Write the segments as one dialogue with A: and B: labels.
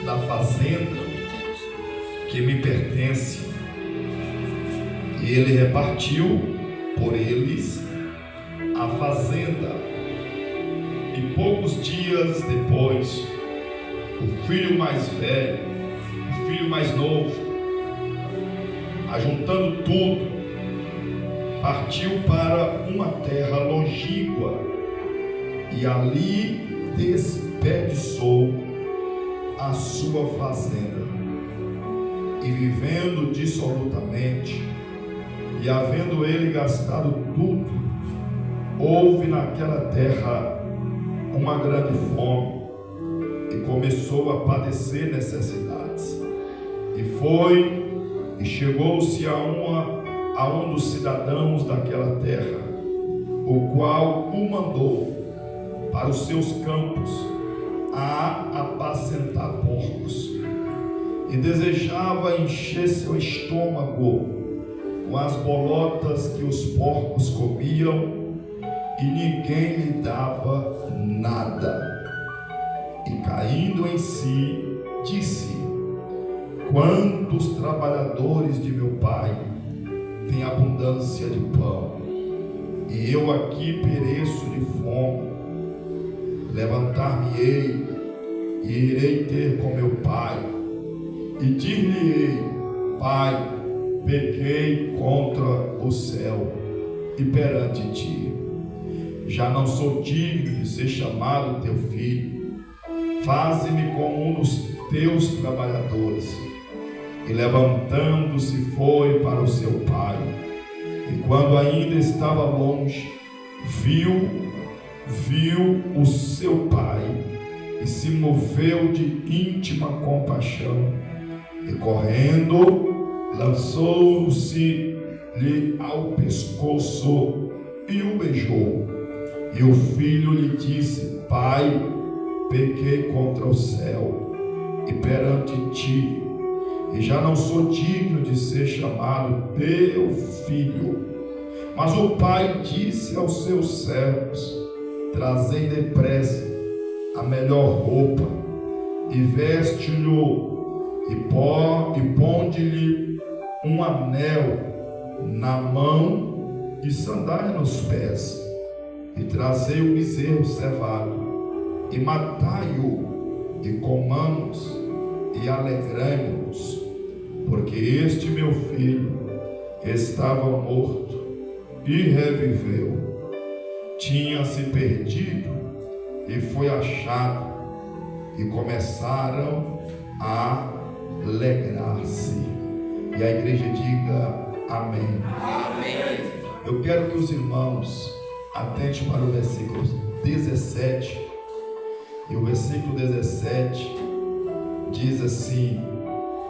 A: da fazenda que me pertence. E ele repartiu por eles a fazenda. E poucos dias depois, o filho mais velho, o filho mais novo, ajuntando tudo, partiu para uma terra longínqua e ali desperdiçou a sua fazenda. E vivendo dissolutamente, e havendo ele gastado tudo, houve naquela terra uma grande fome, e começou a padecer necessidades. E foi e chegou-se a um dos cidadãos daquela terra, o qual o mandou para os seus campos a apacentar porcos, e desejava encher seu estômago com as bolotas que os porcos comiam, e ninguém lhe dava nada. E caindo em si, disse: quantos trabalhadores de meu pai têm abundância de pão, e eu aqui pereço de fome. Levantar-me-ei e irei ter com meu pai, e dir-lhe-ei: Pai, pequei contra o céu e perante ti. Já não sou digno de ser chamado teu filho. Faze-me como um dos teus trabalhadores. E levantando-se foi para o seu pai. E quando ainda estava longe, viu o seu pai, e se moveu de íntima compaixão, e correndo, lançou-se-lhe ao pescoço e o beijou. E o filho lhe disse: Pai, pequei contra o céu e perante ti, e já não sou digno de ser chamado teu filho. Mas o pai disse aos seus servos: trazei depressa a melhor roupa, e veste-lhe, e ponde-lhe um anel na mão e sandália nos pés, e trazei o bezerro cevado, e matai-o, e comamos, e alegremo-nos, porque este meu filho estava morto e reviveu, tinha se perdido e foi achado, e começaram a alegrar-se. E a igreja diga amém. Amém. Eu quero que os irmãos atentem para o versículo 17. E o versículo 17 diz assim: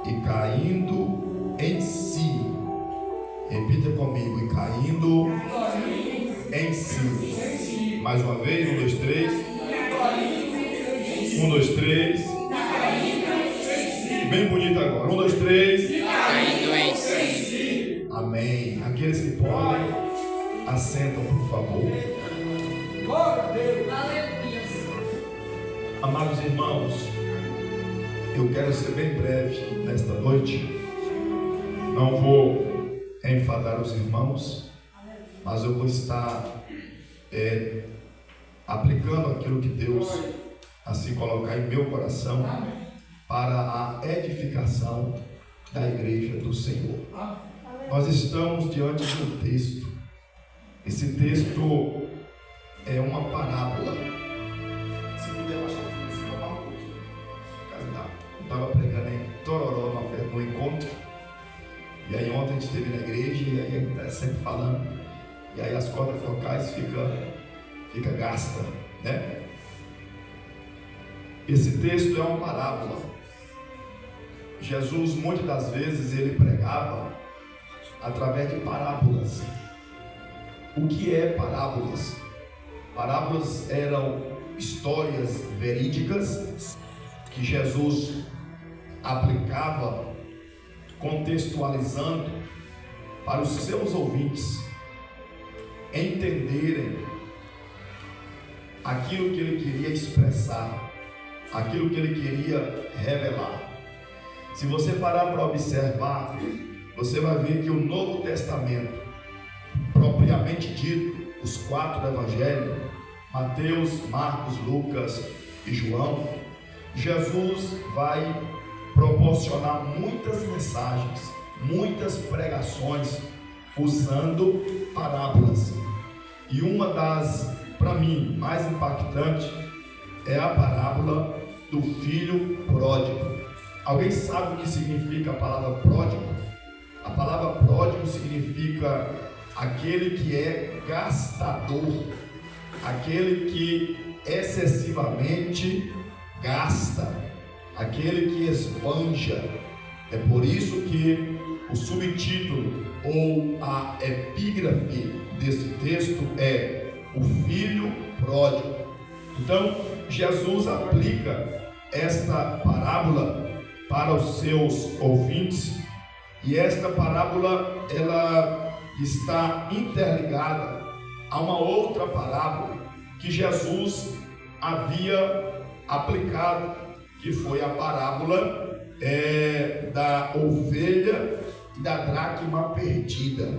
A: e caindo em si. Repita comigo: e caindo em si. Mais uma vez, 1, 2, 3. 1, 2, 3. Bem bonito agora. 1, 2, 3.
B: Caindo em si.
A: Amém. Aqueles que podem, assentam, por favor.
C: Glória a Deus.
A: Amados irmãos, eu quero ser bem breve nesta noite. Não vou enfadar os irmãos, mas eu vou estar aplicando aquilo que Deus assim colocar em meu coração para a edificação da igreja do Senhor. Nós estamos diante de um texto. Esse texto é uma parábola. Se puder baixar o filme, se tomar um pouquinho. Eu estava pregando em Tororó no encontro. E aí ontem a gente esteve na igreja e aí a gente está sempre falando. E aí as cordas vocais fica gasta, né? Esse texto é uma parábola. Jesus muitas das vezes ele pregava através de parábolas. O que é parábolas? Parábolas eram histórias verídicas que Jesus aplicava, contextualizando para os seus ouvintes entenderem aquilo que ele queria expressar. aquilo que ele queria revelar. Se você parar para observar, você vai ver que o Novo Testamento, propriamente dito, os 4 evangelhos, Mateus, Marcos, Lucas e João, Jesus vai proporcionar muitas mensagens, muitas pregações usando parábolas. E uma das, para mim, mais impactantes é a parábola do filho pródigo. Alguém sabe o que significa a palavra pródigo? A palavra pródigo significa aquele que é gastador, aquele que excessivamente gasta, aquele que esbanja. É por isso que o subtítulo ou a epígrafe desse texto é o filho pródigo. Então, Jesus aplica esta parábola para os seus ouvintes, e esta parábola ela está interligada a uma outra parábola que Jesus havia aplicado, que foi a parábola da ovelha e da dracma perdida,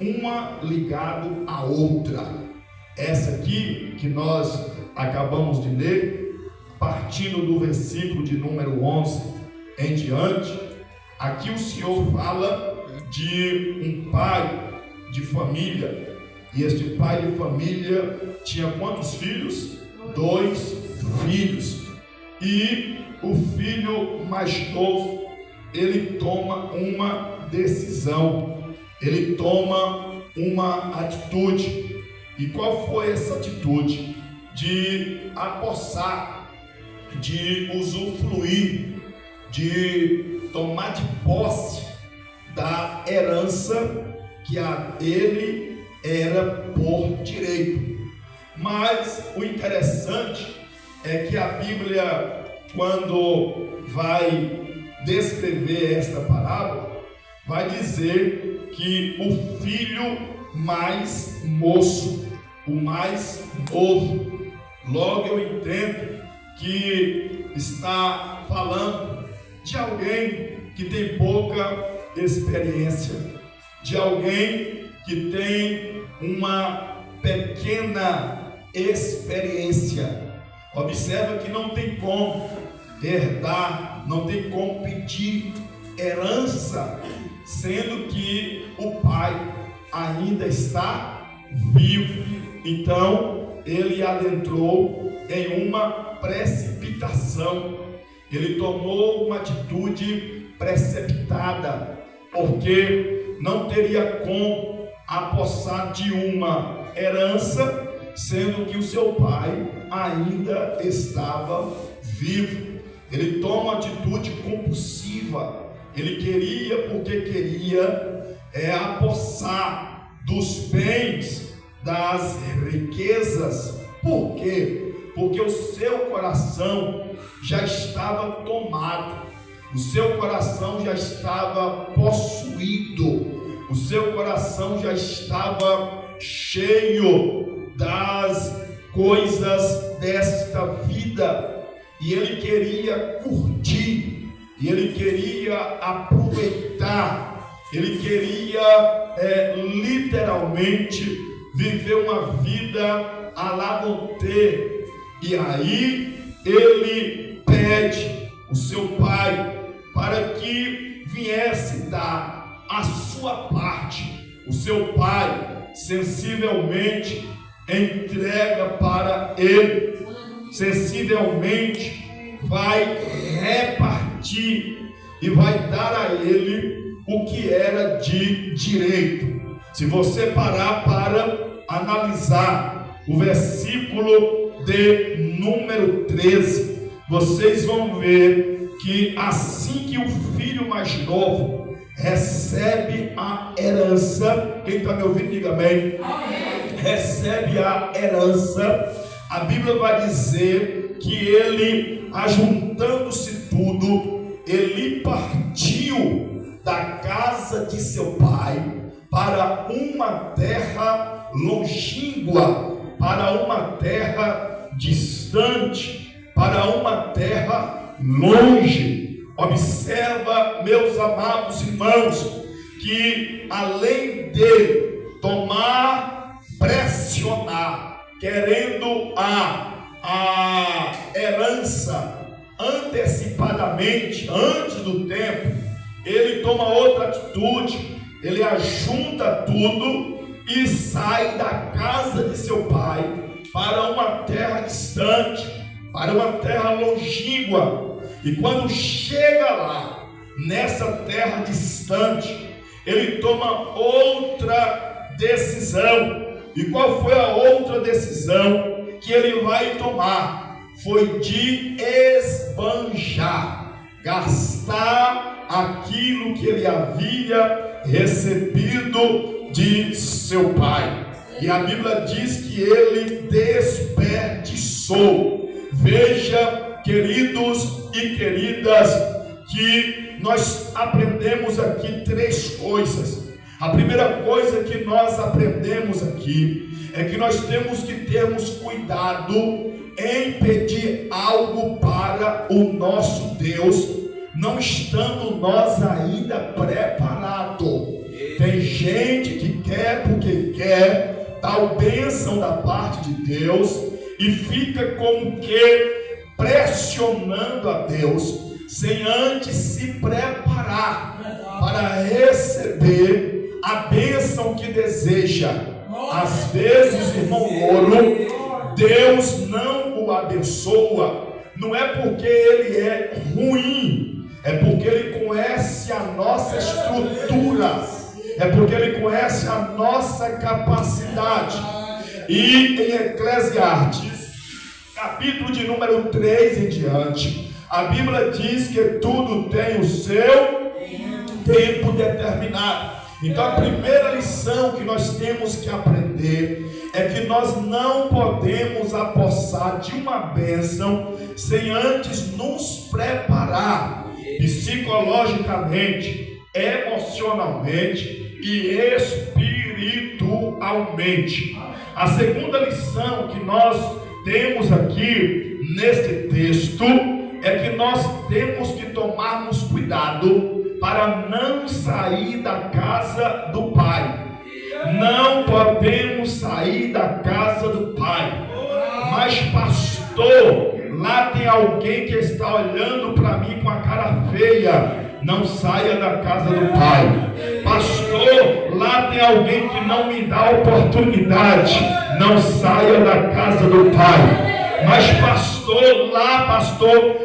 A: uma ligado à outra. Essa aqui que nós acabamos de ler, partindo do versículo de número 11 em diante, aqui o Senhor fala de um pai de família, e este pai de família tinha quantos filhos? 2 filhos, e o filho mais novo, ele toma uma decisão, ele toma uma atitude. E qual foi essa atitude? De apossar, de usufruir, de tomar de posse da herança que a ele era por direito. Mas o interessante é que a Bíblia, quando vai descrever esta parábola, vai dizer que o filho mais moço, o mais novo, logo eu entendo que está falando de alguém que tem pouca experiência, de alguém que tem uma pequena experiência. Observa que não tem como herdar, não tem como pedir herança, sendo que o pai ainda está vivo. Então ele adentrou em uma precipitação, ele tomou uma atitude precipitada, porque não teria como apossar de uma herança, sendo que o seu pai ainda estava vivo. Ele toma uma atitude compulsiva, ele queria, porque queria apossar dos bens, das riquezas. Por quê? Porque o seu coração já estava tomado, o seu coração já estava possuído, o seu coração já estava cheio das coisas desta vida, e ele queria curtir, e ele queria aproveitar, ele queria literalmente viver uma vida à la vontade. E aí ele pede o seu pai para que viesse dar a sua parte. O seu pai sensivelmente entrega para ele, sensivelmente vai repartir e vai dar a ele o que era de direito. Se você parar para analisar o versículo de número 13, vocês vão ver que assim que o filho mais novo recebe a herança, quem está me ouvindo diga amém. Amém. Recebe a herança, a Bíblia vai dizer que ele, ajuntando-se tudo, ele partiu da casa de seu pai para uma terra longínqua, para uma terra distante, para uma terra longe. Observa, meus amados irmãos, que além de tomar, pressionar, querendo a herança antecipadamente, antes do tempo, ele toma outra atitude. Ele ajunta tudo e sai da casa de seu pai para uma terra distante, para uma terra longínqua. E quando chega lá, nessa terra distante, ele toma outra decisão. E qual foi a outra decisão que ele vai tomar? Foi de esbanjar, gastar aquilo que ele havia recebido de seu pai. E a Bíblia diz que ele desperdiçou. Veja, queridos e queridas, que nós aprendemos aqui três coisas. A primeira coisa que nós aprendemos aqui é que nós temos que termos cuidado em pedir algo para o nosso Deus, não estando nós ainda preparados. Tem gente que quer porque quer tal bênção da parte de Deus e fica como que pressionando a Deus, sem antes se preparar para receber a bênção que deseja. Às vezes, irmão Louro, Deus não o abençoa, não é porque ele é ruim, é porque ele conhece a nossa estrutura, é porque ele conhece a nossa capacidade. E em Eclesiastes, capítulo de número 3 em diante, a Bíblia diz que tudo tem o seu tempo determinado. Então a primeira lição que nós temos que aprender é que nós não podemos apossar de uma bênção sem antes nos preparar psicologicamente, emocionalmente e espiritualmente. A segunda lição que nós temos aqui neste texto é que nós temos que tomarmos cuidado para não sair da casa do Pai. Não podemos sair da casa do Pai. Mas pastor, lá tem alguém que está olhando para mim com a cara feia. Não saia da casa do Pai. Pastor, lá tem alguém que não me dá oportunidade. Não saia da casa do Pai. Mas pastor,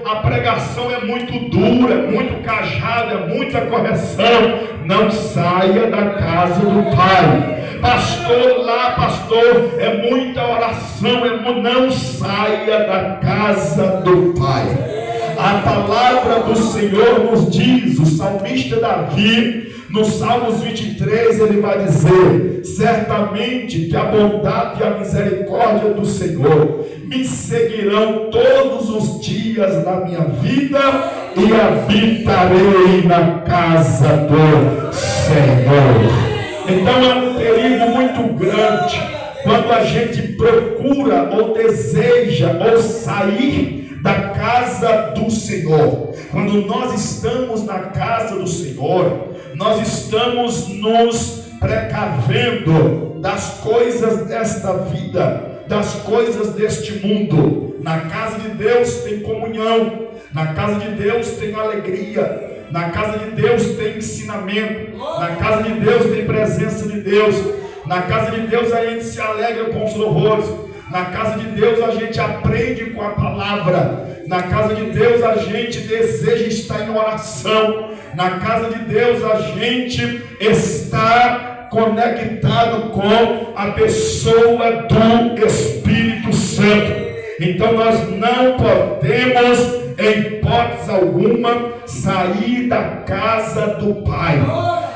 A: a pregação é muito dura, muito cajada, é muita correção. Não saia da casa do Pai. Pastor, é muita oração, não saia da casa do Pai. A palavra do Senhor nos diz, o salmista Davi, no Salmos 23, ele vai dizer: certamente que a bondade e a misericórdia do Senhor me seguirão todos os dias da minha vida e habitarei na casa do Senhor. Então é um perigo muito grande quando a gente procura ou deseja ou sair da casa do Senhor. Quando nós estamos na casa do Senhor, nós estamos nos precavendo das coisas desta vida, das coisas deste mundo. Na casa de Deus tem comunhão, na casa de Deus tem alegria, na casa de Deus tem ensinamento, na casa de Deus tem presença de Deus, na casa de Deus a gente se alegra com os louvores, na casa de Deus a gente aprende com a palavra, na casa de Deus a gente deseja estar em oração, na casa de Deus a gente está conectado com a pessoa do Espírito Santo. Então nós não podemos, em hipótese alguma, sair da casa do Pai.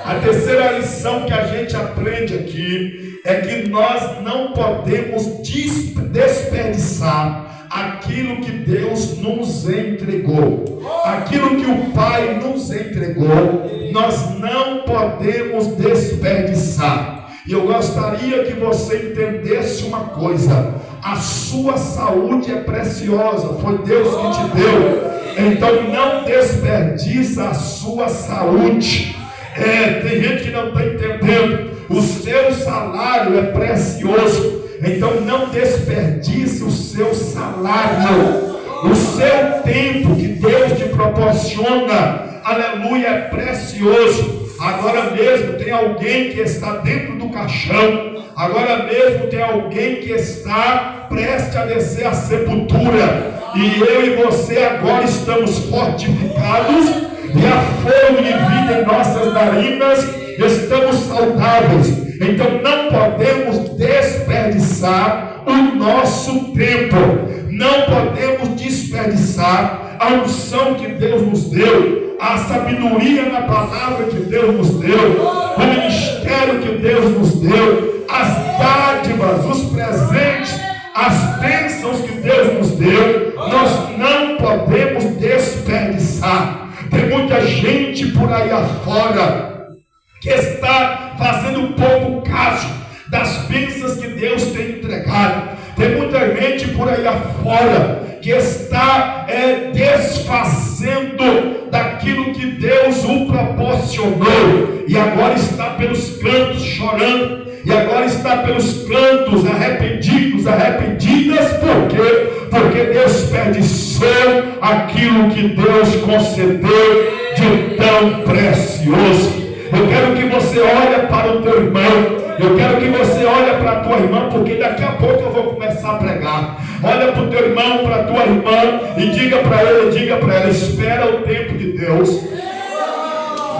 A: A terceira lição que a gente aprende aqui é que nós não podemos desperdiçar aquilo que Deus nos entregou. Aquilo que o Pai nos entregou, nós não podemos desperdiçar. E eu gostaria que você entendesse uma coisa: A sua saúde é preciosa, foi Deus que te deu. Então não desperdiça a sua saúde. Tem gente que não está entendendo. O seu salário é precioso. Então não desperdice o seu salário. O seu tempo que Deus te proporciona, aleluia, é precioso. Agora mesmo tem alguém que está dentro do caixão. Agora mesmo tem alguém que está prestes a descer a sepultura. E eu e você agora estamos fortificados, e a fogo de vida em nossas narinas, estamos saudáveis. Então não podemos desperdiçar o nosso tempo. Não podemos desperdiçar a unção que Deus nos deu, a sabedoria na palavra que Deus nos deu, o ministério que Deus nos deu, as dádivas, os presentes, as bênçãos que Deus nos deu. Nós não podemos desperdiçar. Tem muita gente por aí afora que está fazendo pouco caso das bênçãos que Deus tem entregado. Tem muita gente por aí afora que está desfazendo daquilo que Deus o proporcionou, e agora está pelos cantos chorando, e agora está pelos cantos arrependidas. Por quê? Porque desperdiçou aquilo que Deus concedeu de tão precioso. Eu quero que você olhe para o teu irmão. Eu quero que você olhe para a tua irmã, porque daqui a pouco eu vou começar a pregar. Olha para o teu irmão, para a tua irmã, e diga para ele, diga para ela: espera o tempo de Deus.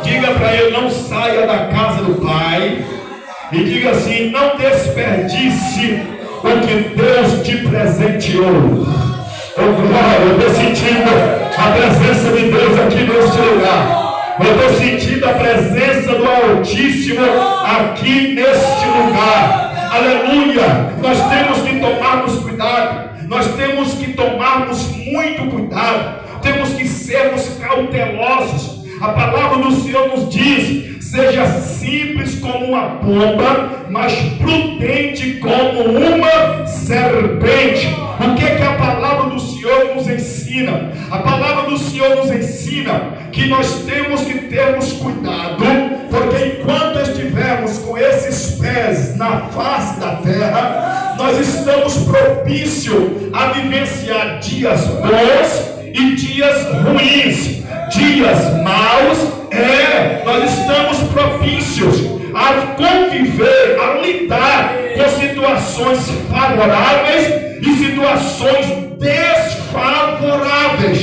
A: Diga para ele: não saia da casa do Pai. E diga assim: não desperdice o que Deus te presenteou. Oh glória, eu estou sentindo a presença de Deus aqui neste lugar. Eu estou sentindo a presença do Altíssimo aqui neste lugar. Aleluia. Nós temos que tomarmos cuidado. Nós temos que tomarmos muito cuidado. Temos que sermos cautelosos. A palavra do Senhor nos diz: seja simples como uma pomba, mas prudente como uma serpente. O que a palavra do Senhor nos ensina? A palavra do Senhor nos ensina que nós temos que termos cuidado, porque enquanto estivermos com esses pés na face da terra, nós estamos propícios a vivenciar dias bons e dias ruins, dias maus. Nós estamos propícios a conviver, a lidar com situações favoráveis e situações desfavoráveis.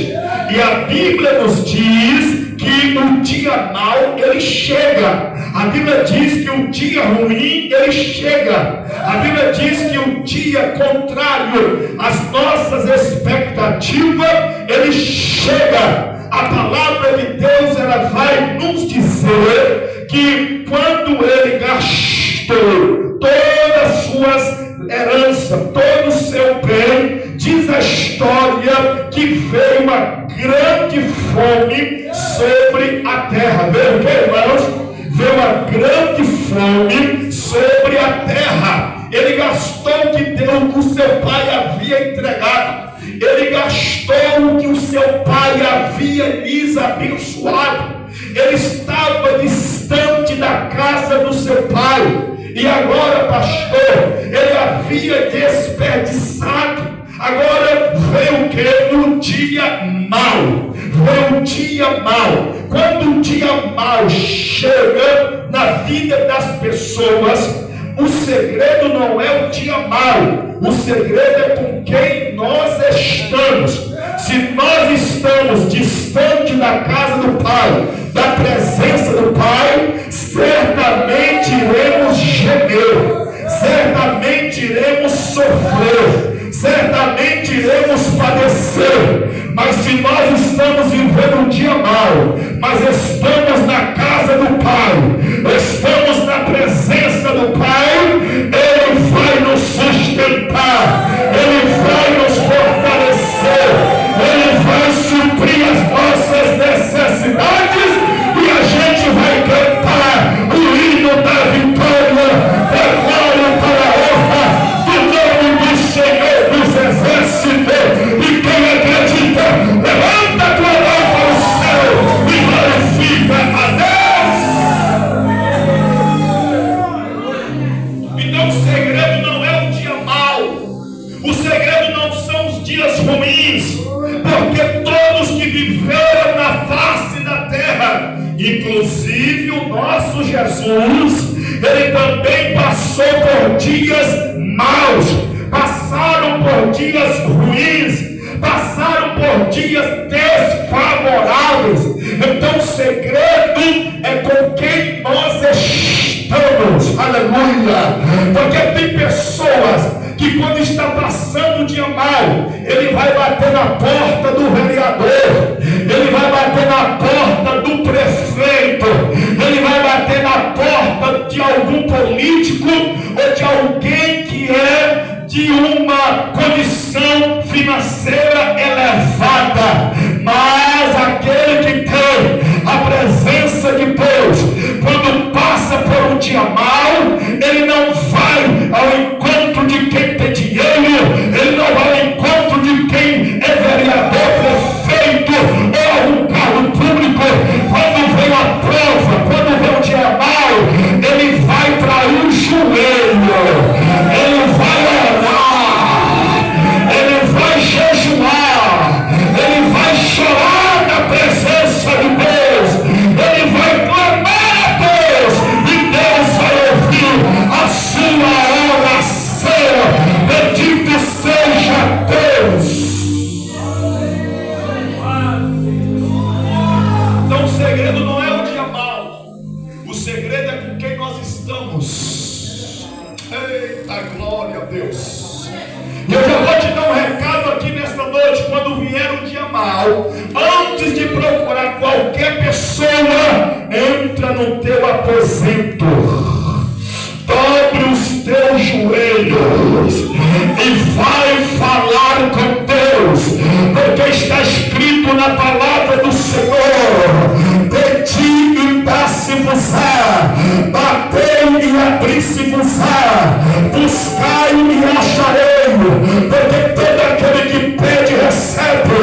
A: E a Bíblia nos diz que o dia mau ele chega. A Bíblia diz que o dia ruim ele chega. A Bíblia diz que o dia contrário às nossas expectativas ele chega. A palavra de Deus ela vai nos dizer que quando ele gastou todas as suas heranças, todo o seu bem, diz a história que veio uma grande fome sobre a terra. Veio o que, irmãos? Veio uma grande fome sobre a terra. Ele gastou o que Deus, o seu pai havia entregado. Ele gastou o que o seu pai havia lhes abençoado. Ele estava distante da casa do seu pai. E agora, pastor, ele havia desperdiçado. Agora veio o que? Um dia mau. Veio um dia mau. Quando o dia mau chega na vida das pessoas, o segredo não é o dia mau. O segredo é com quem nós estamos. Se nós estamos distante da casa do Pai, da presença do Pai, certamente iremos gemer, certamente iremos sofrer, certamente iremos padecer. Mas se nós estamos vivendo um dia mau, mas estamos na casa do Pai, estamos na presença do Pai, Ele vai nos sustentar, Ele vai nos fortalecer, Ele vai suprir Inclusive o nosso Jesus, ele também passou por dias maus, passaram por dias ruins, passaram por dias desfavoráveis. Então o segredo é com quem nós estamos. Aleluia. Porque tem pessoas que quando está passando o dia mal, ele vai bater na porta do vereador, ele vai bater na porta do prefeito, ele vai bater na porta de algum político ou de alguém que é de uma condição financeira elevada. Mas aquele que tem a presença de Deus, quando passa por um dia mau, ele não vai ao encontro de quem tem dinheiro, ele não vai ao encontro de quem é vereador, prefeito ou algum cargo público. Quando vem a prova, quando vem o dia mau, ele vai para o joelho, ele vai orar, ele vai jejuar, ele vai chorar na presença de Deus, ele vai clamar a Deus e Deus vai ouvir a sua oração. Bendito seja Deus. Então o segredo não é o dia mau, o segredo é com quem nós estamos. Eita glória a Deus. E eu já vou te dar um recado aqui nesta noite. Quando vier um dia mau, antes de procurar qualquer pessoa, entra no teu aposento, dobre os teus joelhos e vai falar com Deus, porque está escrito na palavra do Senhor: pedi e dá-se-vos-á, batei e abri-se-vos-á, buscai e acharei. Porque todo aquele que pede recebe,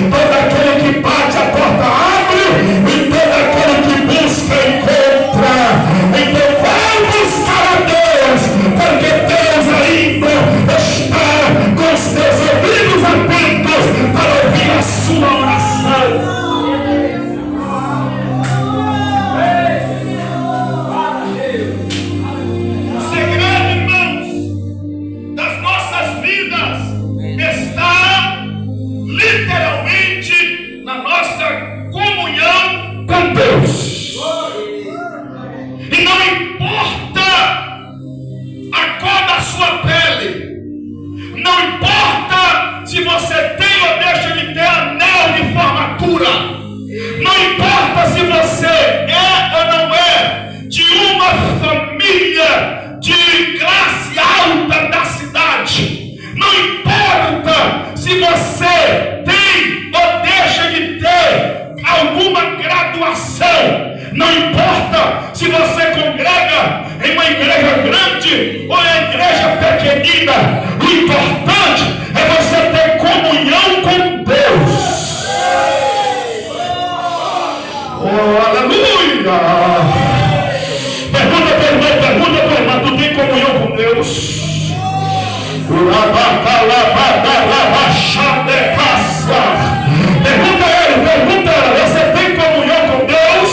A: todo aquele que bate a porta abre, e todo aquele que busca encontra. Então vai buscar a Deus, porque Deus ainda está com os teus ouvidos atentos para ouvir a sua oração. O segredo, irmãos, das nossas vidas está literalmente na nossa comunhão com Deus. E não importa a cor da sua pele, não importa se você tem ou deixa de ter anel de formatura, não importa se você é ou não é de uma família de classe alta da cidade, não importa se você tem ou deixa de ter alguma graduação, não importa se você congrega em uma igreja grande ou em uma igreja pequenina, o importante é você ter comunhão com Deus. Oh, aleluia! Pergunta tua irmã, tu tem comunhão com Deus? Pergunta ela, você tem comunhão com Deus?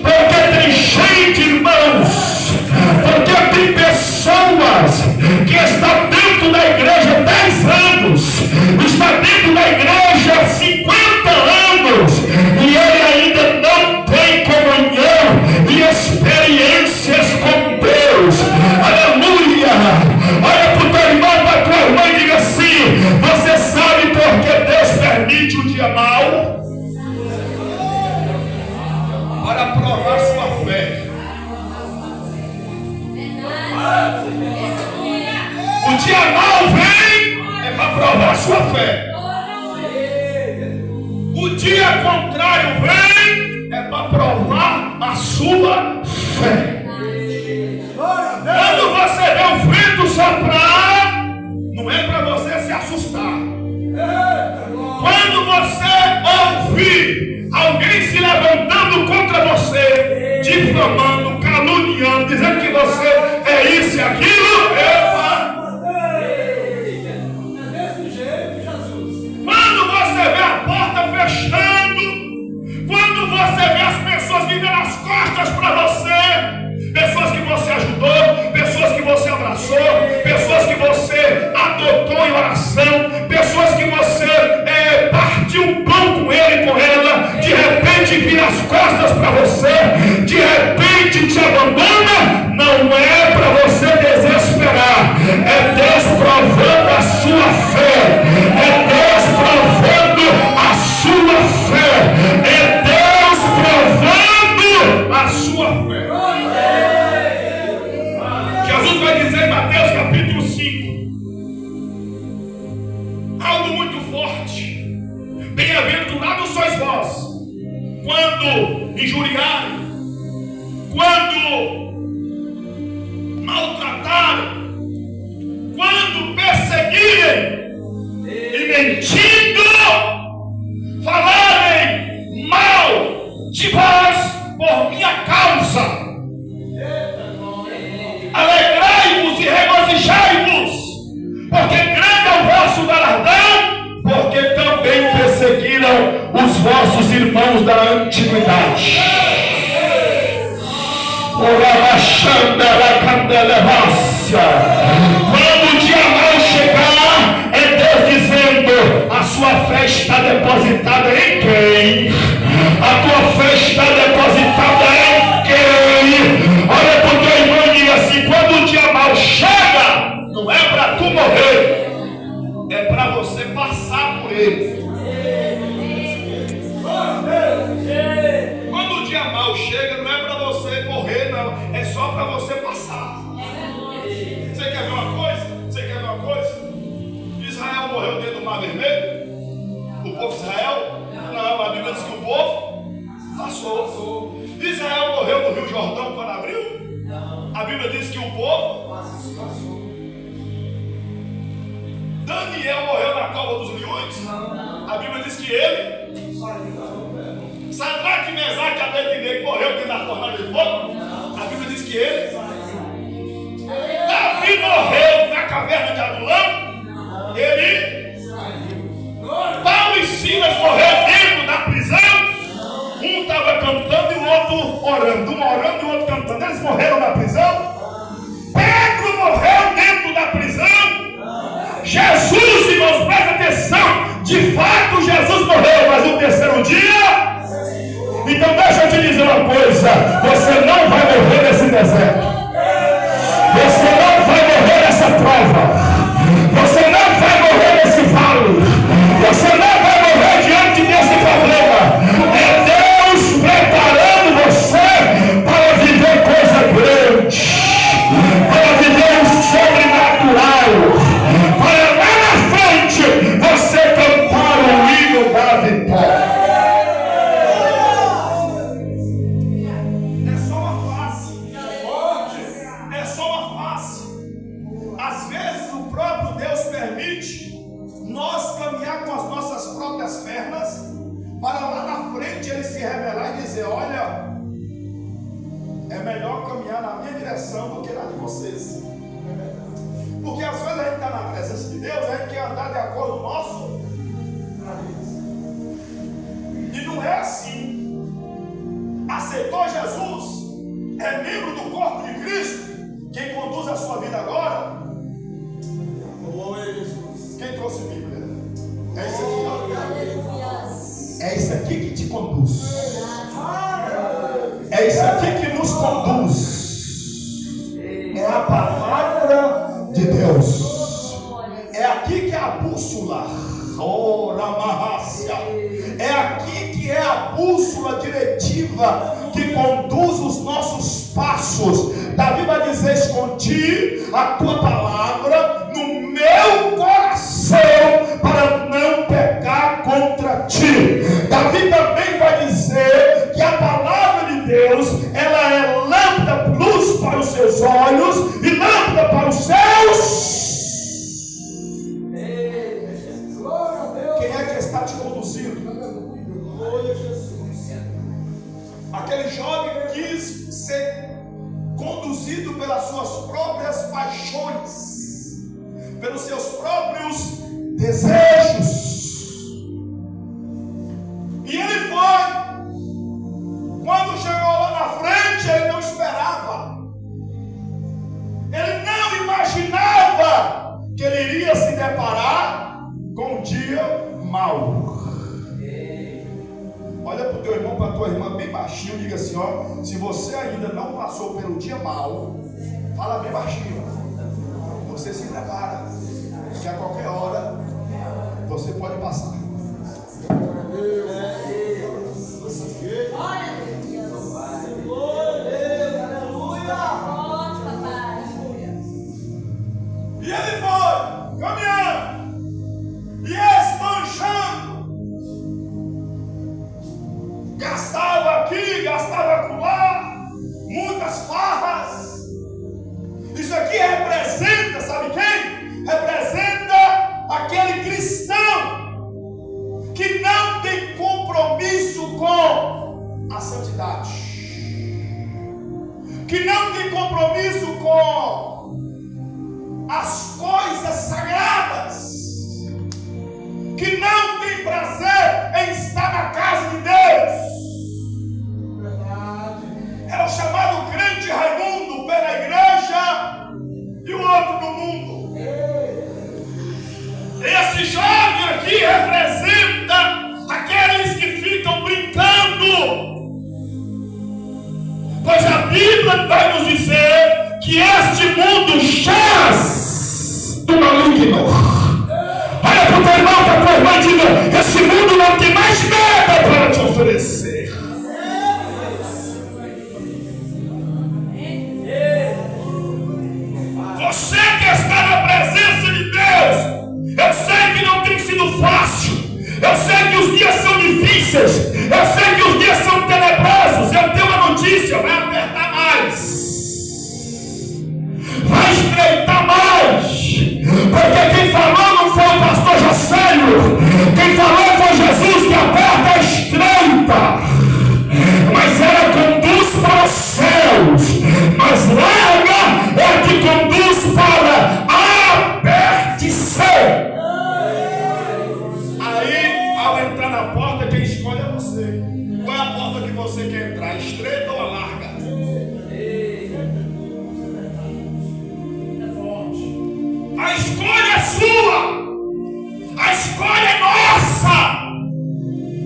A: Porque tem gente, irmãos, porque tem pessoas que estão dentro da igreja 10 anos, está dentro da igreja 50 anos, e ele ainda não tem comunhão e experiências com Deus. Aleluia! Olha para o teu irmão, para a tua irmã e diga assim: você sabe por que Deus permite o dia mau? Para provar sua fé. O dia mau vem é para provar sua fé. O dia contrário vem é para provar a sua fé. Quando você vê o vento soprar, não é para você se assustar. Quando você ouvir alguém se levantando contra você, difamando, caluniando, dizendo que você é isso e aquilo, quando você vê a porta fechando, quando você vê com ele e com ela, de repente vira as costas para você, de repente te abandona, não é para você desesperar, é Deus provando a sua fé, é Deus provando a sua fé, é Deus provando a sua fé. Jesus vai dizer em Mateus capítulo 5 algo muito forte: bem-aventurados sois vós quando injuriarem, quando maltratarem, quando perseguirem e mentindo falarem mal de vós por minha causa. Alegrai-vos e regozijai-vos, porque grande é o vosso galardão, porque também perseguiram os vossos irmãos da antiguidade. Quando o dia mau chegar, é Deus dizendo: a sua fé está depositada em quem? A tua fé está depositada em quem? Olha para o teu irmão e diga assim: quando o dia mau chega, não é para tu morrer, é para você passar por ele. Quando o dia mau chega, não é para você morrer, não, é só para você passar. Você quer ver uma coisa? Você quer ver uma coisa? Israel morreu dentro do Mar Vermelho? O povo de Israel? Não, a Bíblia diz que o povo passou. Israel morreu no Rio Jordão quando abriu? A Bíblia diz que o povo passou. Daniel morreu na cova dos leões? A Bíblia diz que ele. Sadraque, Mesaque e Abednego morreu dentro da fornalha de fogo? A Bíblia diz que ele. Davi morreu na caverna de Adulão? Ele. Paulo e Silas morreram dentro da prisão? Um estava cantando e o outro orando. Um orando e o outro cantando. Eles morreram na prisão? Pedro morreu dentro da prisão? Jesus, irmãos, presta atenção. De fato, Jesus morreu, mas no terceiro dia. Então deixa eu te dizer uma coisa: você não vai morrer nesse deserto, você não vai morrer nessa prova, você não vai morrer nesse vale, você não vai morrer diante desse problema. É Deus preparando você para viver coisa grande, para viver um sobrenatural, para lá na frente você cantar o hino da vitória. Nós caminhar com as nossas próprias pernas, para lá na frente ele se revelar e dizer: olha, é melhor caminhar na minha direção do que na de vocês. Porque às vezes a gente está na presença de Deus, a gente quer andar de acordo com o nosso nariz. E não é assim. Aceitou Jesus, é membro do corpo de Cristo. Quem conduz a sua vida agora? Quem trouxe Bíblia? É isso aqui. É isso aqui que te conduz. É isso aqui que nos conduz. É a palavra de Deus. É aqui que é a bússola. É aqui que é a bússola diretiva que conduz os nossos passos. Davi vai dizer: escondi a tua palavra no meu coração para não pecar contra ti. Davi também vai dizer que a palavra de Deus, ela é lâmpada, luz para os seus olhos e lâmpada para os seus. Quem é que está te conduzindo? Aquele jovem quis ser conduzido pelas suas próprias paixões, pelos seus próprios desejos. E ele foi. Quando chegou lá na frente, ele não esperava. Ele não imaginava que ele iria se deparar com um dia mau. Olha para o teu irmão, para a tua irmã bem baixinho. Diga assim, ó. Se você ainda não passou pelo dia mal, fala bem baixinho. Você se prepara, que a qualquer hora você pode passar.
D: Glória a Deus. Aleluia. Forte, papai.
A: E ele foi caminhando e esbanjando. Gastava aqui, gastava acolá, muitas farras. Isso aqui representa, sabe quem? Representa aquele cristão que não tem compromisso com a santidade, que não tem compromisso com as coisas sagradas, que não tem prazer em estar na casa de Deus. É o chamado crente Raimundo pela igreja e o outro no mundo. Esse jovem aqui representa aqueles que ficam brincando, pois a Bíblia vai nos dizer que este mundo jaz do maligno. Olha para o teu irmão, para a tua irmã e diga: esse mundo não tem mais nada para te oferecer. Você que está na presença de Deus, eu sei que não tem sido fácil, eu sei que os dias são difíceis, eu sei que os dias são tenebrosos. Eu tenho uma notícia: vai apertar mais, vai estreitar mais, porque quem falou não foi o pastor Jacélio, quem falou foi Jesus, que aperta a estreita, mas ela conduz para os céus, mas larga é que conduz para a perdição. Aí, ao entrar na porta, quem escolhe é você. Qual é a porta que você quer entrar, estreita ou larga? A escolha é sua, a escolha é nossa.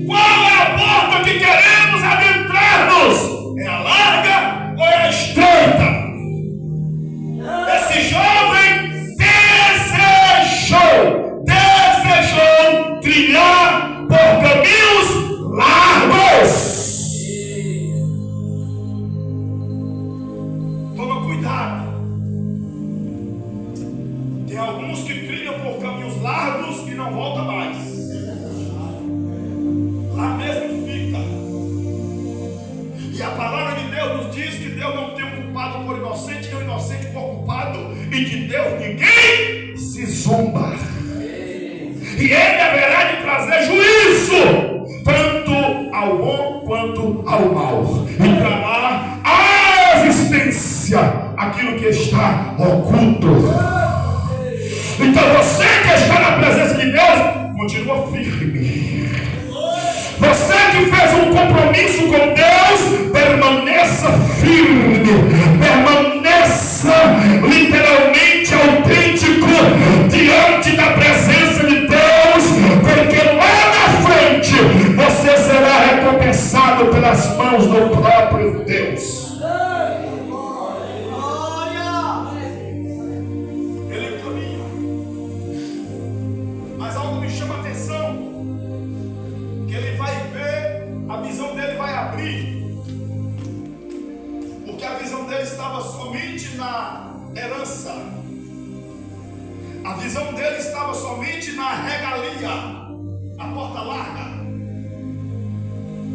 A: Qual é a porta que queremos adentrar-nos? É a larga ou é a estreita? Esse jovem desejou trilhar por caminhos largos. Toma cuidado. Tem alguns que trilham por caminhos largos e não voltam mais. Lá mesmo fica. E a palavra de Deus nos diz que Deus não tem um culpado por inocente, nem um inocente por culpado. E de Deus ninguém se zomba. E Ele haverá de trazer juízo, tanto ao bom quanto ao mal, e tramar a existência aquilo que está oculto. Então você que está na presença de Deus, continua firme. Você que fez um compromisso com Deus, permaneça firme, permaneça literalmente autêntico diante da presença de Deus, porque lá na frente você será recompensado pelas mãos do próprio Deus. Ele caminha, mas algo me chama a atenção. Ele vai ver, a visão dele vai abrir, porque a visão dele estava somente na herança, a visão dele estava somente na regalia, a porta larga,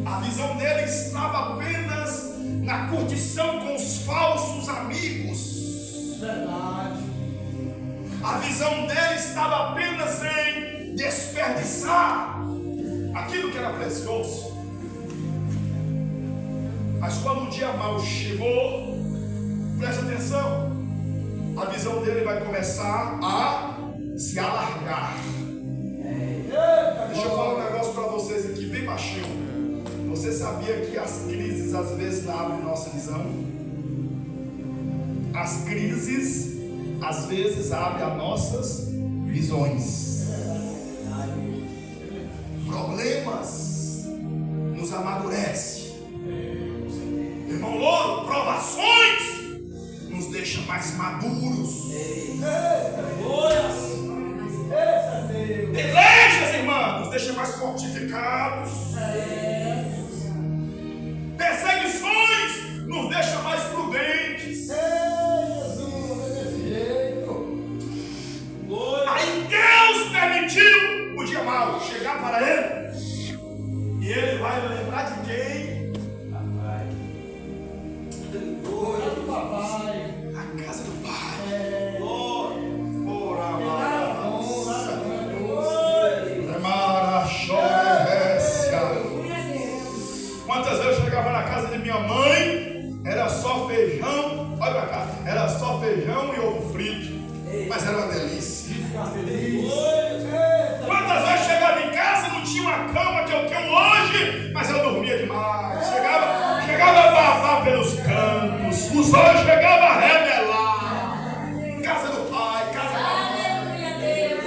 A: a visão dele estava apenas na curtição com os falsos amigos. Verdade. A visão dele estava apenas em desperdiçar aquilo que era precioso. Mas quando o dia mau chegou, preste atenção, a visão dele vai começar a se alargar. Deixa eu falar um negócio para vocês aqui bem baixinho. Você sabia que as crises às vezes abrem nossa visão? As crises às vezes abrem as nossas visões. Problemas nos amadurecem. provações nos deixam mais maduros. Pelejas, irmãos, nos deixam mais fortificados. Perseguições nos deixam mais prudentes. Aí Deus permitiu o dia mau chegar para ele. E ele vai lembrar de quem? A casa do Pai. Quantas vezes eu chegava na casa de minha mãe, era só feijão, olha pra cá, era só feijão e ovo frito, mas era uma delícia. Quantas vezes eu chegava em casa, não tinha uma cama que eu tenho hoje, mas eu dormia demais. Chegava a babar pelos cantos, os olhos chegavam a revelar. Casa do Pai, casa do Pai.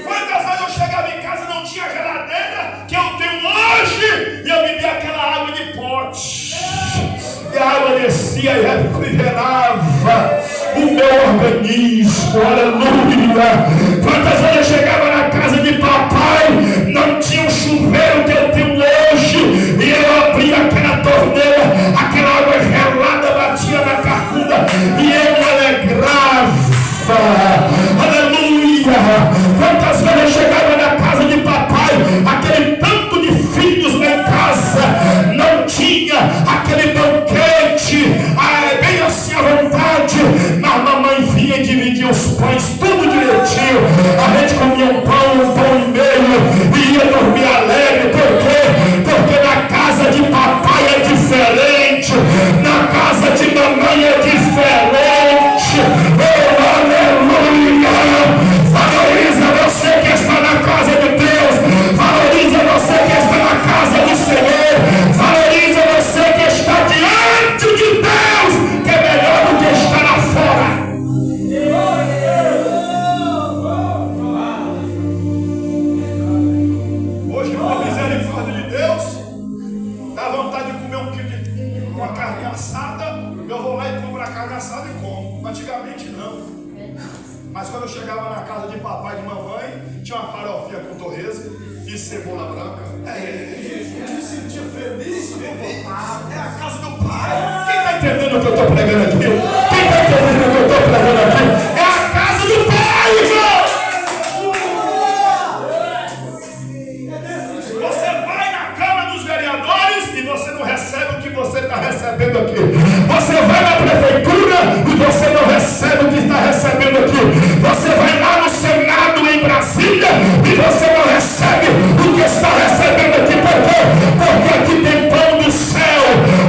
A: Quantas vezes eu chegava em casa e não tinha geladeira que eu tenho hoje, e eu bebia aquela água de pote. E a água descia e refrigerava o meu organismo, aleluia. Quantas vezes eu chegava na casa de papai, não tinha o chuveiro que eu tenho hoje, e eu abria aquela torneira, aquela água gelada batia na carcunda, e eu me alegrava, aleluia. Quantas vezes eu chegava na casa de papai, aquele tanto de filhos lá em casa, não tinha aquele banquete, bem assim à vontade, mas a mamãe vinha e dividia os pães tudo direitinho, a gente comia um pão e meio, e ia dormir alegre. Por quê? Porque na casa de papai é diferente, na casa de mamãe é diferente. Oh, aleluia. Valoriza você que está na casa de Deus, valoriza você que está na casa do Senhor, valoriza você que está diante de Deus, que é melhor do que estar lá fora. Hoje, por misericórdia de Deus, dá vontade de comer um quilo de uma carne assada, eu vou lá e compro a carne assada e como. Antigamente não. Mas quando eu chegava na casa de papai e de mamãe, tinha uma farofinha com torresmo e cebola branca. Eu me sentia feliz, confortável. É a casa do Pai. Quem está entendendo o que eu estou pregando aqui? Quem está entendendo o que eu estou pregando aqui? É a casa do Pai, irmão. Você vai na Câmara dos Vereadores e você não recebe o que você está recebendo aqui. Você vai na prefeitura e você não recebe o que está recebendo aqui. Você vai lá no Senado em Brasília e você não recebe o que está recebendo aqui. Por quê? Porque aqui tem pão do céu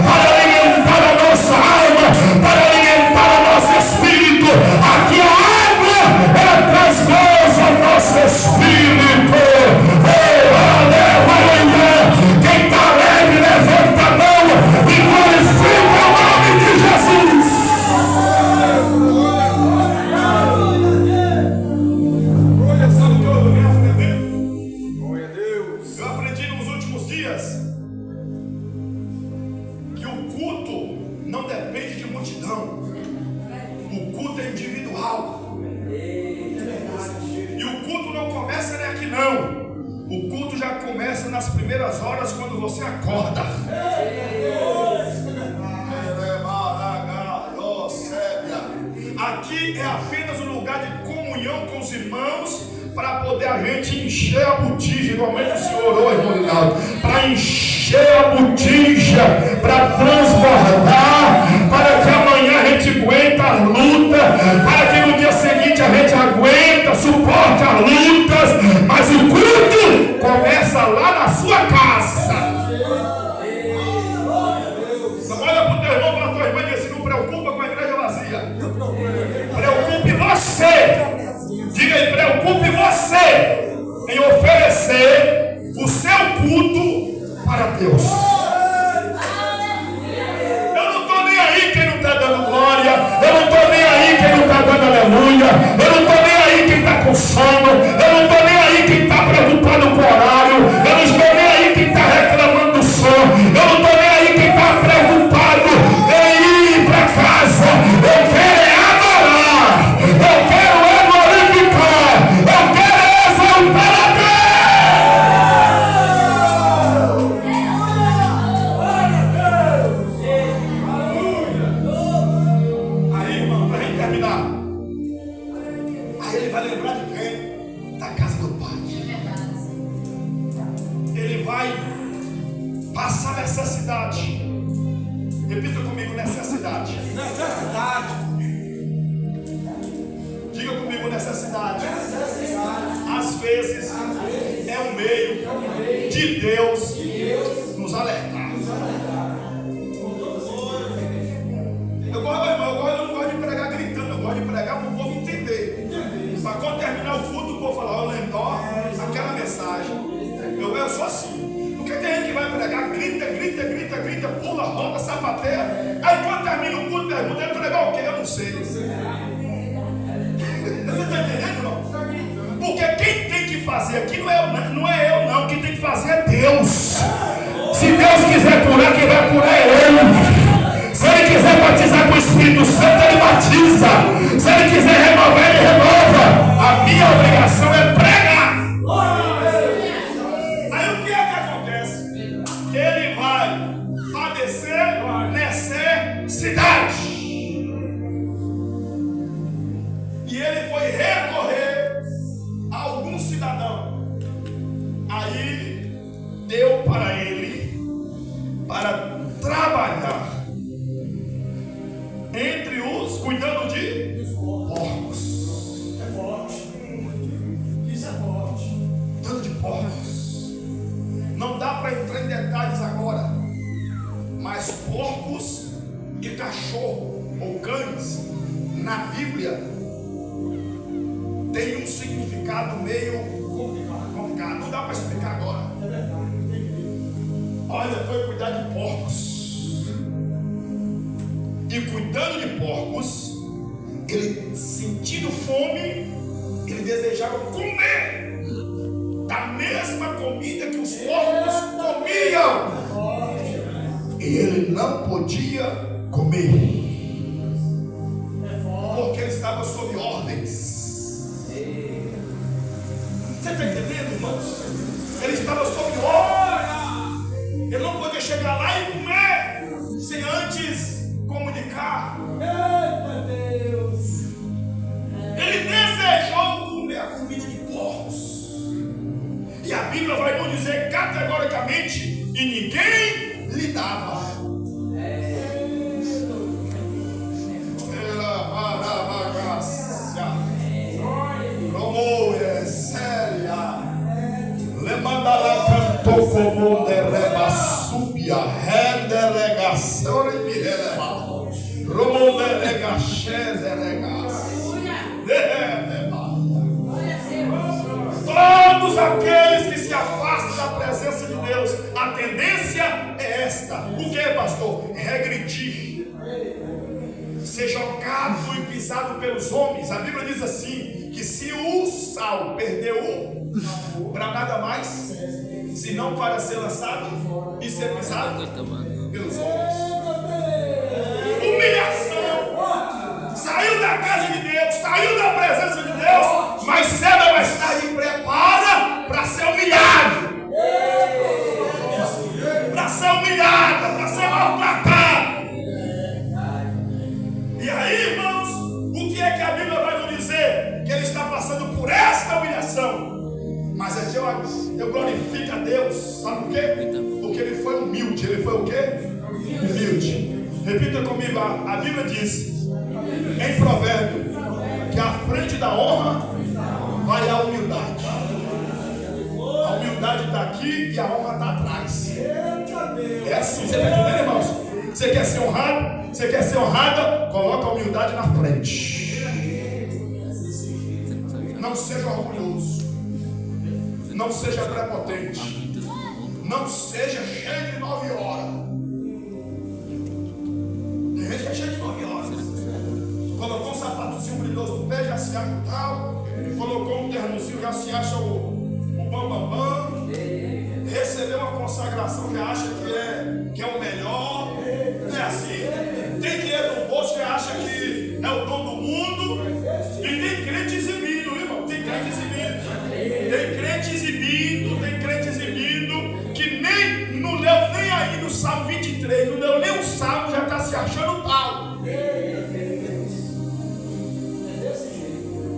A: para alimentar a nossa alma, para alimentar o nosso espírito. Aqui a água, ela traz gozo ao nosso espírito. Oh, aleluia! Quem está alegre, levanta a mão e glorifica o nome de Jesus. Sabe o que eu venho aprendendo? Glória a Deus. Eu aprendi nos últimos dias que o culto não depende de multidão. O culto é individual. E o culto não começa nem aqui não. O culto já começa nas primeiras horas quando você acorda. Aqui é apenas um lugar de comunhão com os irmãos, para poder a gente encher a botija. Igualmente o Senhor orou, irmão Rinaldo, para encher a botija, para transbordar, para que amanhã a gente aguente a luta, para que no dia seguinte a gente aguenta, suporte as lutas. Mas o culto começa lá na sua casa. Olha para o teu irmão, para a tua irmã e diz assim: não preocupa com a igreja vazia. Preocupe você. Diga aí, preocupe você em oferecer o seu culto para Deus. Eu não estou nem aí quem não está dando glória. Eu não estou nem aí quem não está dando aleluia. Eu não estou nem aí quem está com sono. Eu não estou nem aí quem está preocupado com o horário. Eu não estou nem aí quem está reclamando do som. Eu não estou nem aí quem está preocupado em ir para casa. necessidade. Repita comigo, necessidade.
C: Necessidade.
A: Diga comigo, necessidade. Às vezes é um meio de Deus nos alertar. Eu não gosto de pregar gritando, eu gosto de pregar para o povo entender. Para quando terminar o culto, o povo falar, eu lembro aquela mensagem. Eu sou assim. Porque tem gente que vai pregar, grita, pula, roda, sapateia. Aí quando termina o culto, pergunta, ele pregar o quê? Eu não sei. Você está entendendo, não? Porque quem tem que fazer aqui não é eu, não. Quem tem que fazer é Deus. Se Deus quiser curar, quem vai curar é Ele. Se Ele quiser batizar com o Espírito Santo, Ele batiza. Se Ele quiser renovar, Ele renova. A minha obrigação é pregar. Aí o que é que acontece? Ele vai padecer necessidade. E ele foi recorrer a algum cidadão. Aí deu para ele para trabalhar entre os, cuidando de porcos.
C: É forte. Isso é forte.
A: Cuidando de porcos. Não dá para entrar em detalhes agora, mas porcos e cachorro ou cães na Bíblia tem um significado meio complicado. Não dá para explicar agora.
C: É verdade.
A: Olha, foi cuidar de porcos. E cuidando de porcos, ele sentindo fome, ele desejava comer da mesma comida que os porcos comiam. E ele não podia comer, porque ele estava sob ordens. Você está entendendo, irmãos? Ele estava sob ordem. Ele não podia chegar lá e comer sem antes comunicar.
C: Eita Deus!
A: Ele desejou comer a comida de porcos. E a Bíblia vai nos dizer categoricamente: e ninguém lhe dava. Lemandala cantou como derreba subia, redelegação e me releva. Todos aqueles que se afastam da presença de Deus, a tendência é esta. O que, pastor? Regredir, ser jogado e pisado pelos homens. A Bíblia diz assim: que se o sal perdeu para nada mais, senão para ser lançado e ser pisado pelos homens. Humilhação. Saiu da casa de Deus, saiu da presença de Deus, mas cedo ou mais tarde prepara para ser humilhado, para ser humilhado, para ser maltratado. E aí, irmãos, o que é que a Bíblia vai nos dizer? Que ele está passando por esta humilhação. Mas aqui eu glorifico a Deus. Sabe por quê? Porque ele foi humilde. Ele foi o quê? Humilde. Repita comigo, a Bíblia diz em Provérbio que à frente da honra vai a humildade. A humildade está aqui e a honra está atrás. É assim, você está entendendo, irmãos? Você quer ser honrado? Você quer ser honrada? Coloca a humildade na frente. Não seja orgulhoso. Não seja prepotente. Não seja cheio de 9 horas. Tem gente que é cheio de 9 horas. Colocou um sapatozinho brilhoso no pé, já se acha o tal. Colocou um ternozinho, já se acha o bambambam. Recebeu uma consagração, já acha que é o melhor. Não é assim? Tem dinheiro no bolso, já acha que é o dono do mundo. E tem crente exibido, irmão. Tem crente exibido. Tem crente exibido, que nem não leu nem aí no Salmo 23, não leu nem o Salmo, já está se achando tal.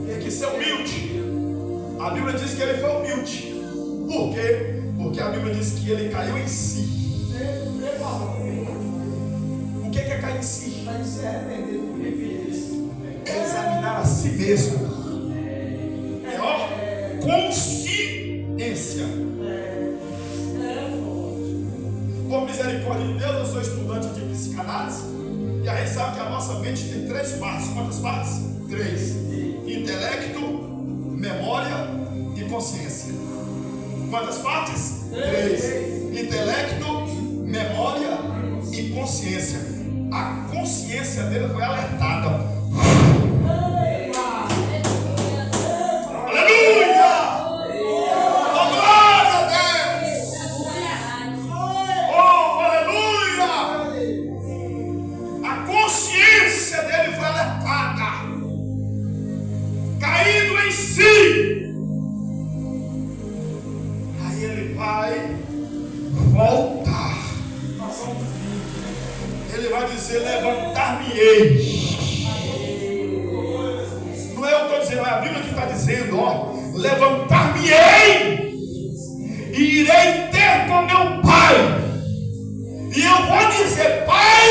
A: Tem que ser humilde. A Bíblia diz que ele foi humilde. Por quê? Porque a Bíblia diz que ele caiu em si. si.
C: Vai se arrepender do que fez.
A: É examinar a si mesmo. É ó, consciência. Por misericórdia de Deus, eu sou estudante de psicanálise. E a gente sabe que a nossa mente tem 3 partes. Quantas partes? 3: intelecto, memória e consciência. Quantas partes? 3: intelecto, memória e consciência. A consciência dele foi alertada. Aleluia! Oh, glória a Deus! Oh, aleluia! A consciência dele foi alertada, caindo em si. Aí ele vai voltar. Ele vai dizer: levantar-me-ei. Não é eu que estou dizendo, é a Bíblia que está dizendo, ó. Levantar-me-ei e irei ter com meu pai. E eu vou dizer: Pai,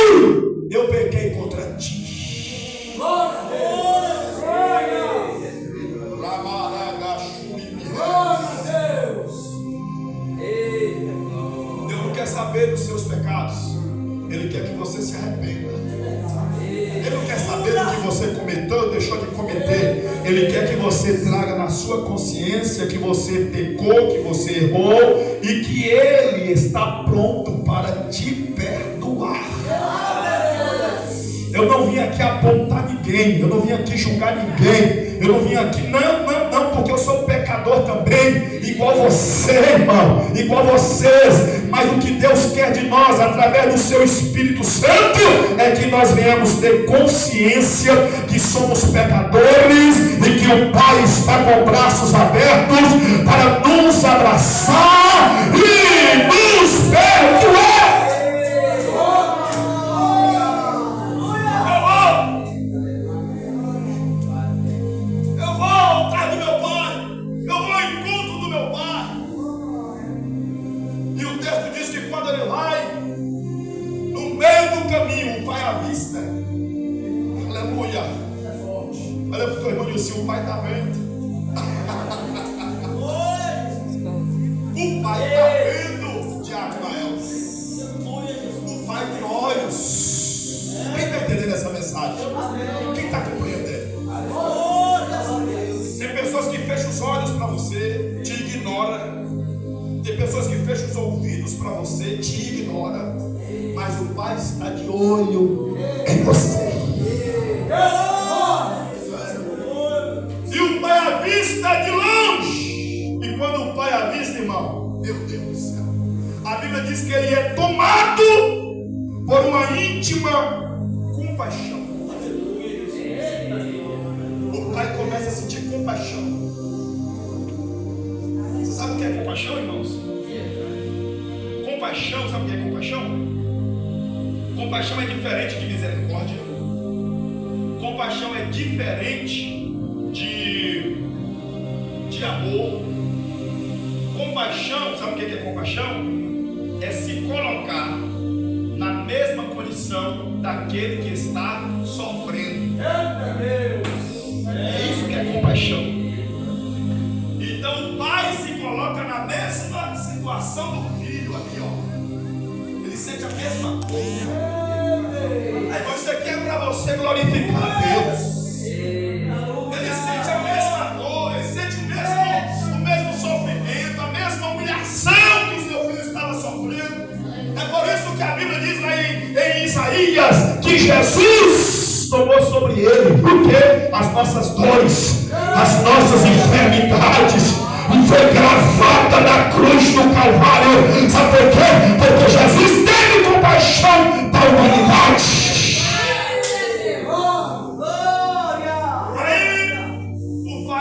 A: eu pequei contra ti.
C: Glória a Deus.
A: Deus não quer saber dos seus pecados. Ele quer que você se arrependa. Ele não quer saber do que você cometeu, deixou de cometer. Ele quer que você traga na sua consciência que você pecou, que você errou e que Ele está pronto para te perdoar. Eu não vim aqui apontar ninguém, eu não vim aqui julgar ninguém, eu não vim aqui, não, porque eu sou pecador também, igual você, irmão, igual vocês. Mas o que Deus quer de nós, através do seu Espírito Santo, é que nós venhamos ter consciência que somos pecadores e que o Pai está com braços abertos para nos abraçar e nos perdoar. Eu vou atrás do meu Pai, eu vou ao encontro do meu Pai. E o texto diz que quando ele vai, no meio do caminho, o Pai avista. Aleluia. Olha para o teu irmão e assim: o Pai está vendo. O Pai está vendo, Tiago Nael. O Pai tem olhos. Quem está entendendo essa mensagem? Quem está compreendendo? Tem pessoas que fecham os olhos para você, te ignora. Tem pessoas que fecham os ouvidos para você, te ignora. Mas o Pai está de olho em você. E o Pai avista de longe. E quando o Pai avista, irmão, meu Deus do céu, a Bíblia diz que ele é tomado por uma íntima compaixão. O Pai começa a sentir compaixão. Você sabe o que é compaixão, irmãos? Compaixão, sabe o que é compaixão? Compaixão é diferente de misericórdia. Compaixão é diferente de amor. Compaixão, sabe o que é compaixão? É se colocar na mesma condição daquele que está sofrendo. É isso que é compaixão. Então o pai se coloca na mesma situação do filho ali, ó. Ele sente a mesma coisa. Aí isso aqui é para você glorificar a Deus. Ele sente a mesma dor, ele sente o mesmo sofrimento, a mesma humilhação que o seu filho estava sofrendo. É por isso que a Bíblia diz lá em Isaías que Jesus tomou sobre ele, porque as nossas dores, as nossas enfermidades, e foi gravada na cruz do Calvário. Sabe